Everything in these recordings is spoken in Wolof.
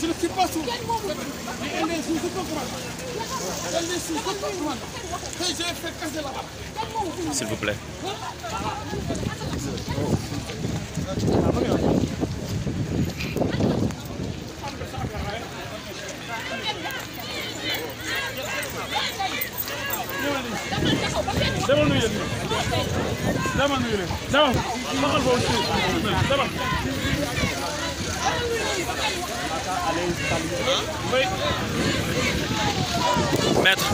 Je ne suis pas sourd. Elle est sous ce commande. Elle est sous ce commande. Et j'ai fait casser là-bas. S'il vous plaît. Demal nuyu leen demal nuyu leen demal waxal boobu si demal. Maître.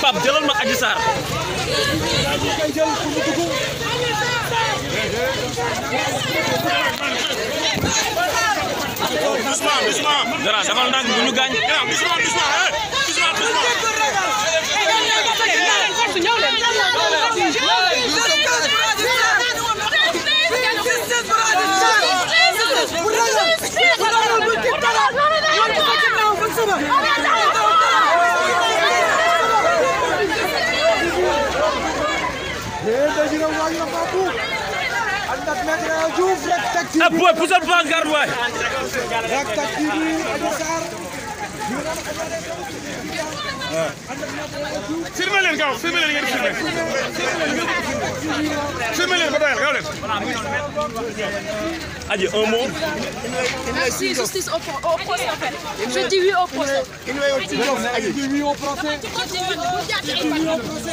Pape jëlal ma Adji Sarr. Dara demal ndànk bu ñu gaañ. Ah boy, poussez pas en garde waay. Filmez leen gaaw, filmez leen ngeen filmé. Filmez leen ba doyal gaaw leen. Adji, un mot. Merci, justice au procès en fait. Je dis oui au procès. Je dis oui au procès. Je dis oui au procès.